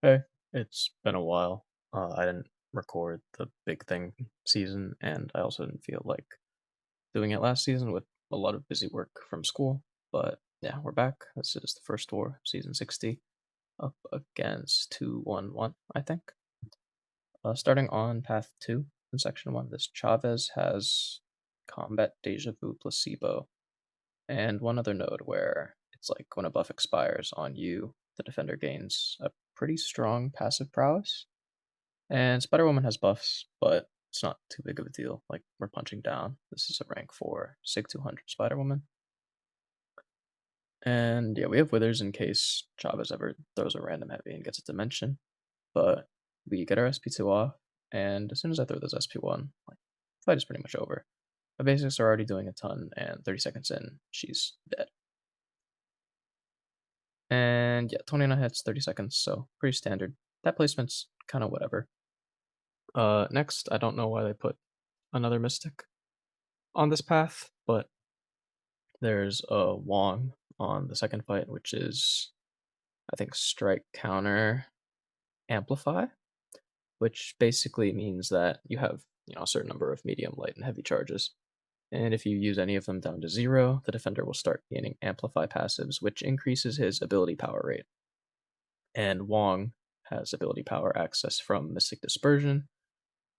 Hey, it's been a while. I didn't record the Big Thing season, and I also didn't feel like doing it last season with a lot of busy work from school. But yeah, we're back. This is the first war, season 60, up against 211, I think. Starting on path 2 in section 1, this Chavez has combat deja vu placebo, and one other node where it's like when a buff expires on you, the defender gains a pretty strong passive prowess. And Spider Woman has buffs, but it's not too big of a deal. Like, we're punching down. This is a rank 4 Sig 200 Spider Woman. And yeah, we have Withers in case Chavez ever throws a random heavy and gets a dimension. But we get our SP2 off, and as soon as I throw this SP1, like, the fight is pretty much over. My basics are already doing a ton, and 30 seconds in, she's dead. And yeah, 29 hits, 30 seconds, so pretty standard. That placement's kind of whatever. Next, I don't know why they put another Mystic on this path, but there's a Wong on the second fight, which is I think strike counter amplify, which basically means that you have a certain number of medium, light, and heavy charges. And if you use any of them down to 0, the defender will start gaining amplify passives, which increases his ability power rate. And Wong has ability power access from Mystic Dispersion,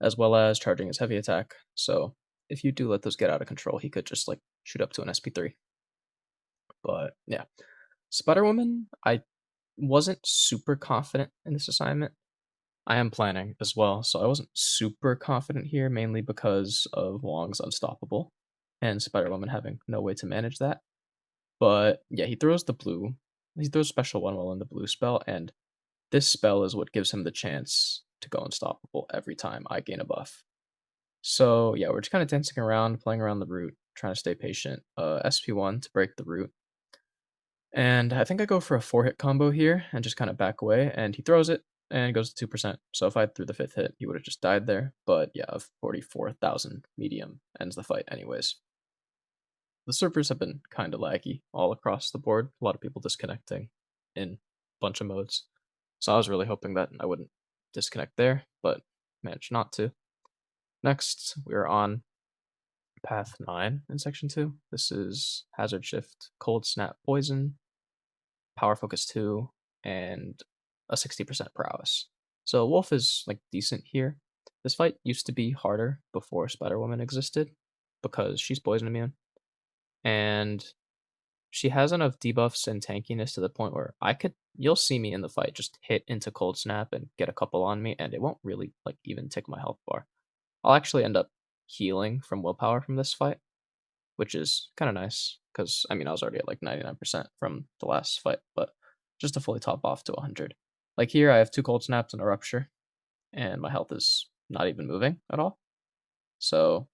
as well as charging his heavy attack. So if you do let those get out of control, he could just like shoot up to an SP3. But yeah, Spider Woman, I wasn't super confident in this assignment. I am planning as well, so I wasn't super confident here, mainly because of Wong's Unstoppable and Spider Woman having no way to manage that. But yeah, he throws special one while in the blue spell, and this spell is what gives him the chance to go unstoppable every time I gain a buff. So yeah, we're just kind of dancing around, playing around the root, trying to stay patient. SP1 to break the root. And I think I go for a 4-hit combo here and just kind of back away, and he throws it and it goes to 2%. So if I threw the 5th hit, he would have just died there. But yeah, of 44,000 medium ends the fight anyways. The servers have been kind of laggy all across the board. A lot of people disconnecting in a bunch of modes. So I was really hoping that I wouldn't disconnect there, but managed not to. Next, we are on path 9 in section 2. This is Hazard Shift, Cold Snap Poison, Power Focus 2, and a 60% prowess. So Wolf is like decent here. This fight used to be harder before Spider Woman existed because she's poison immune, and she has enough debuffs and tankiness to the point where you'll see me in the fight just hit into Cold Snap and get a couple on me, and it won't really like even tick my health bar. I'll actually end up healing from willpower from this fight, which is kind of nice because I mean I was already at like 99% from the last fight, but just to fully top off to 100. Like here, I have 2 cold snaps and a rupture, and my health is not even moving at all. So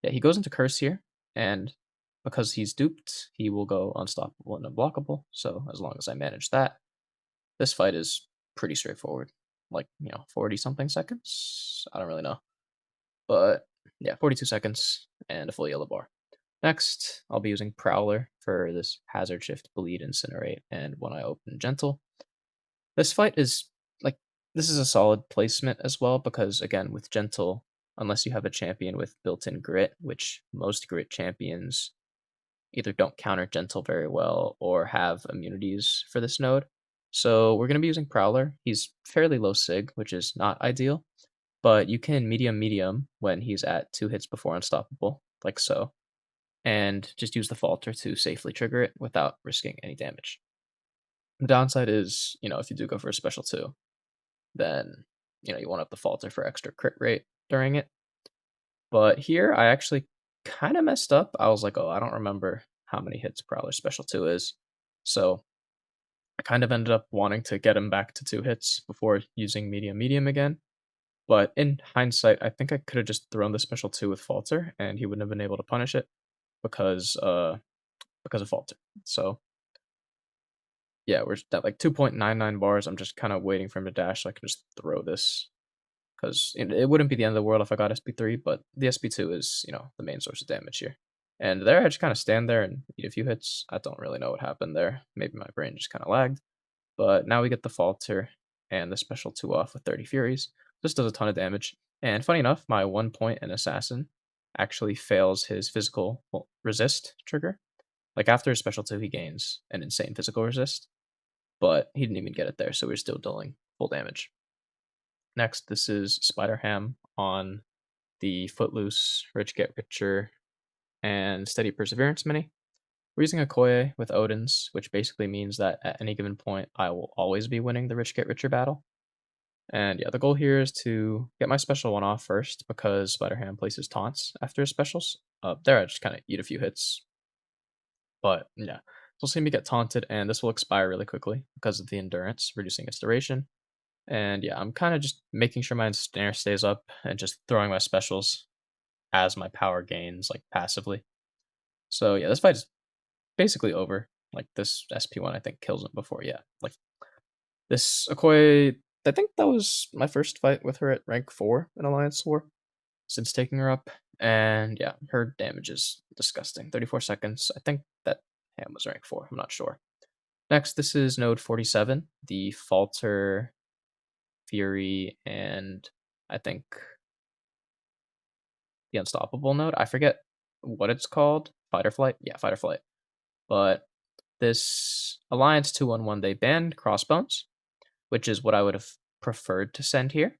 yeah, he goes into curse here, and because he's duped, he will go unstoppable and unblockable. So as long as I manage that, this fight is pretty straightforward. Like 40 something seconds. I don't really know, but yeah, 42 seconds and a full yellow bar. Next, I'll be using Prowler for this Hazard Shift, Bleed, Incinerate, and When I Open Gentle. This fight is, like, this is a solid placement as well, because, again, with Gentle, unless you have a champion with built-in Grit, which most Grit champions either don't counter Gentle very well or have immunities for this node. So we're going to be using Prowler. He's fairly low Sig, which is not ideal, but you can medium when he's at 2 hits before Unstoppable, like so, and just use the falter to safely trigger it without risking any damage. The downside is, if you do go for a special 2, then, you want up the falter for extra crit rate during it. But here, I actually kind of messed up. I was like, oh, I don't remember how many hits Prowler special 2 is. So I kind of ended up wanting to get him back to 2 hits before using medium again. But in hindsight, I think I could have just thrown the special 2 with falter, and he wouldn't have been able to punish it because of falter. So yeah, we're at like 2.99 bars. I'm just kind of waiting for him to dash so I can just throw this because it wouldn't be the end of the world if I got SP3, but the SP2 is, the main source of damage here. And there I just kind of stand there and eat a few hits. I don't really know what happened there. Maybe my brain just kind of lagged. But now we get the falter, and the special 2 off with 30 Furies. This does a ton of damage. And funny enough, my 1 point and Assassin actually fails his physical resist trigger. Like after his special 2, he gains an insane physical resist, but he didn't even get it there, so we're still dealing full damage. Next, this is Spider Ham on the Footloose, Rich Get Richer, and Steady Perseverance mini. We're using a Koye with Odin's, which basically means that at any given point, I will always be winning the Rich Get Richer battle. And yeah, the goal here is to get my special 1 off first, because Spider Ham places taunts after his specials. There I just kind of eat a few hits. But yeah, so we'll see me get taunted, and this will expire really quickly because of the endurance, reducing its duration. And yeah, I'm kind of just making sure my snare stays up and just throwing my specials as my power gains, like passively. So yeah, this fight is basically over. Like this SP1, I think kills him before. Yeah, like this Okoye. I think that was my first fight with her at rank 4 in Alliance War since taking her up. And yeah, her damage is disgusting. 34 seconds. I think that Ham was rank 4. I'm not sure. Next, this is node 47, the Falter, Fury, and I think the Unstoppable node. I forget what it's called. Fight or Flight? Yeah, Fight or Flight. But this Alliance 2-1-1, they banned Crossbones, which is what I would have preferred to send here.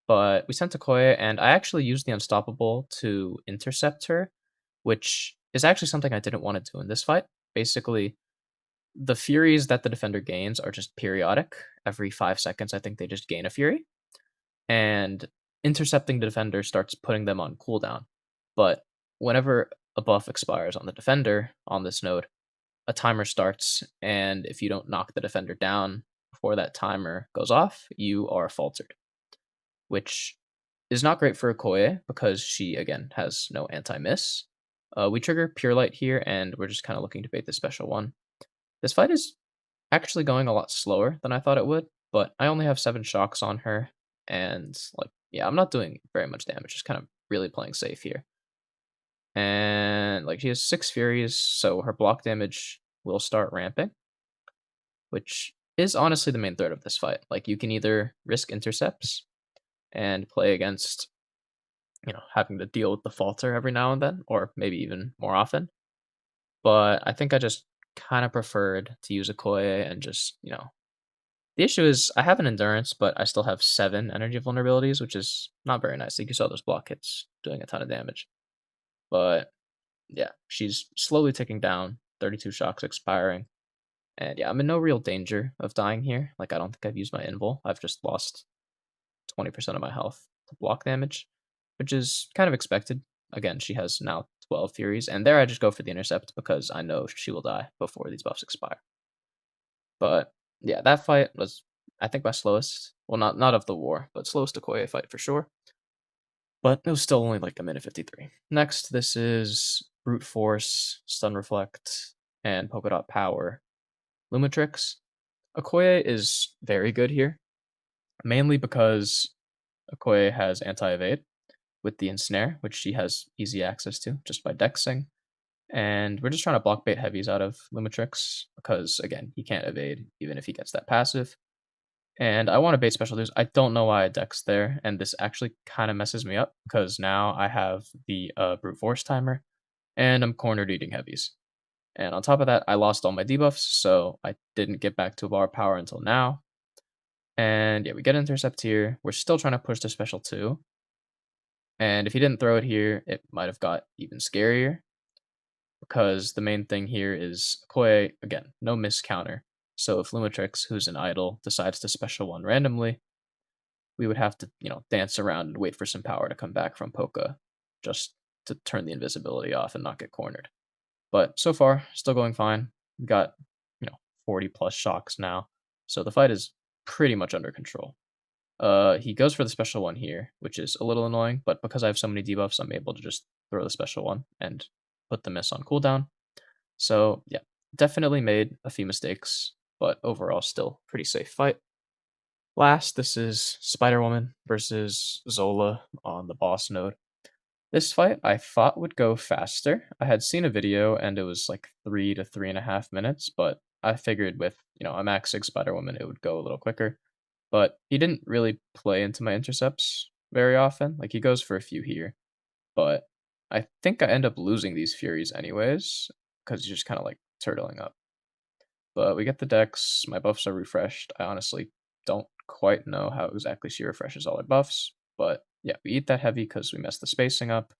But we sent Okoye, and I actually used the Unstoppable to intercept her, which is actually something I didn't want to do in this fight. Basically, the Furies that the defender gains are just periodic. Every 5 seconds, I think they just gain a Fury. And intercepting the defender starts putting them on cooldown. But whenever a buff expires on the defender on this node, a timer starts, and if you don't knock the defender down before that timer goes off, you are faltered, which is not great for Okoye because she, again, has no anti-miss. We trigger Pure Light here, and we're just kind of looking to bait the special 1. This fight is actually going a lot slower than I thought it would, but I only have 7 shocks on her, and, like, yeah, I'm not doing very much damage, just kind of really playing safe here. And, like, she has 6 Furies, so her block damage will start ramping, which is honestly the main threat of this fight. Like, you can either risk intercepts and play against, having to deal with the falter every now and then, or maybe even more often. But I think I just kind of preferred to use a Koye and just, the issue is I have an endurance, but I still have 7 energy vulnerabilities, which is not very nice. Like you saw those block hits doing a ton of damage. But yeah, she's slowly ticking down, 32 shocks expiring. And yeah, I'm in no real danger of dying here. Like I don't think I've used my invul. I've just lost 20% of my health to block damage, which is kind of expected. Again, she has now 12 Furies, and there I just go for the intercept because I know she will die before these buffs expire. But yeah, that fight was, I think, my slowest. Well, not of the war, but slowest Okoye fight for sure. But it was still only like a minute 53. Next, this is Brute Force, Stun Reflect, and Polka Dot Power. Lumatrix. Okoye is very good here, mainly because Okoye has anti-evade with the Ensnare, which she has easy access to just by dexing. And we're just trying to block bait heavies out of Lumatrix because, again, he can't evade even if he gets that passive. And I want to bait special 2s. I don't know why I dex there, and this actually kind of messes me up because now I have the Brute Force timer, and I'm cornered eating heavies. And on top of that, I lost all my debuffs, so I didn't get back to bar power until now. And yeah, we get intercept here. We're still trying to push to special 2. And if he didn't throw it here, it might have got even scarier. Because the main thing here is Okoye, again, no miss counter. So if Lumatrix, who's an idol, decides to special 1 randomly, we would have to, dance around and wait for some power to come back from Poka just to turn the invisibility off and not get cornered. But so far, still going fine. We got, 40 plus shocks now. So the fight is pretty much under control. He goes for the special 1 here, which is a little annoying, but because I have so many debuffs, I'm able to just throw the special 1 and put the miss on cooldown. So yeah, definitely made a few mistakes, but overall still pretty safe fight. Last, this is Spider-Woman versus Zola on the boss node. This fight I thought would go faster. I had seen a video and it was like 3 to 3.5 minutes, but I figured with, a max 6 Spider-Woman it would go a little quicker. but he didn't really play into my intercepts very often. Like, he goes for a few here, but I think I end up losing these Furies anyways, because he's just kind of like turtling up. But we get the decks, my buffs are refreshed. I honestly don't quite know how exactly she refreshes all her buffs, but yeah, we eat that heavy because we messed the spacing up,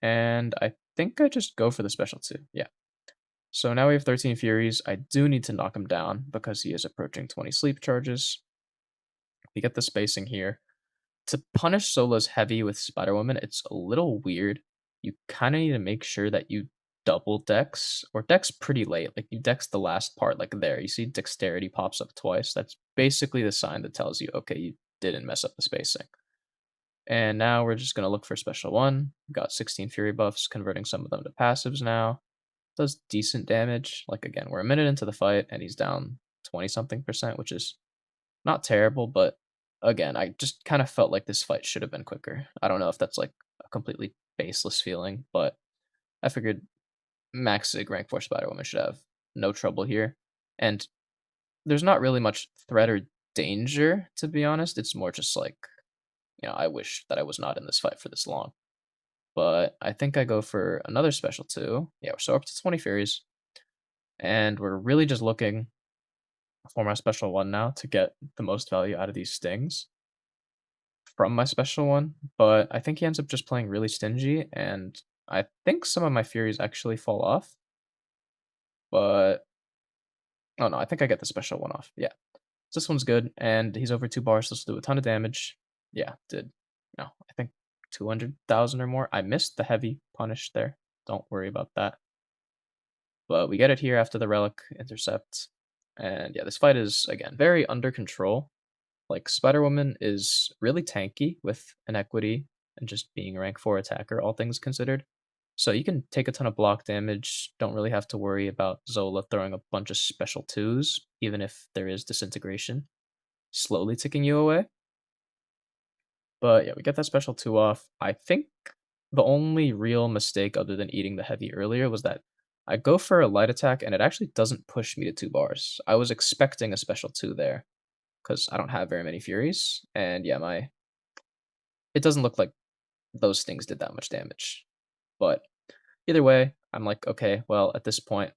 and I think I just go for the special 2, yeah. So now we have 13 Furies. I do need to knock him down because he is approaching 20 sleep charges. We get the spacing here. To punish Zola's heavy with Spider-Woman, it's a little weird. You kinda need to make sure that you double dex, or dex pretty late, like, you dex the last part, like, there, you see dexterity pops up twice, that's basically the sign that tells you, "Okay, you didn't mess up the spacing." And now we're just gonna look for special 1. We got 16 Fury buffs, converting some of them to passives now. Does decent damage, like, again, we're a minute into the fight, and he's down 20-something percent, which is not terrible, but again, I just kind of felt like this fight should have been quicker. I don't know if that's like a completely baseless feeling, but I figured Max Sig rank 4 Spider Woman should have no trouble here. And there's not really much threat or danger, to be honest. It's more just like, I wish that I was not in this fight for this long. But I think I go for another special 2. Yeah, we're so up to 20 Furies. And we're really just looking for my special 1 now to get the most value out of these stings from my special 1, but I think he ends up just playing really stingy, and I think some of my Furies actually fall off, but oh no, I think I get the special 1 off, yeah. So this one's good, and he's over 2 bars, so this will do a ton of damage. Yeah, did, I think 200,000 or more. I missed the heavy punish there, don't worry about that. But we get it here after the Relic intercept, and yeah, this fight is, again, very under control. Like, Spider-Woman is really tanky with an equity and just being a rank 4 attacker, all things considered. So you can take a ton of block damage, don't really have to worry about Zola throwing a bunch of special 2s, even if there is disintegration, slowly ticking you away. But yeah, we get that special 2 off. I think the only real mistake other than eating the heavy earlier was that I go for a light attack and it actually doesn't push me to 2 bars. I was expecting a special 2 there, because I don't have very many Furies, and yeah, it doesn't look like those things did that much damage. But either way, I'm like, okay, well, at this point,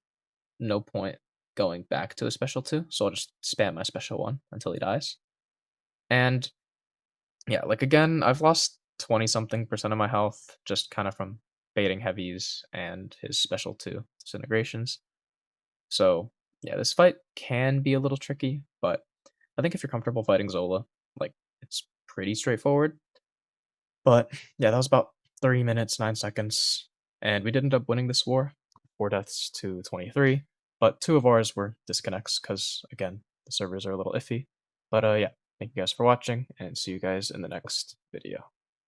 no point going back to a special 2, so I'll just spam my special 1 until he dies. And yeah, like, again, I've lost 20-something percent of my health just kind of from baiting heavies and his special 2 disintegrations. So yeah, this fight can be a little tricky, but I think if you're comfortable fighting Zola, like, it's pretty straightforward. But yeah, that was about 3 minutes, 9 seconds, and we did end up winning this war, 4 deaths to 23, but 2 of ours were disconnects because, again, the servers are a little iffy. But yeah, thank you guys for watching, and see you guys in the next video.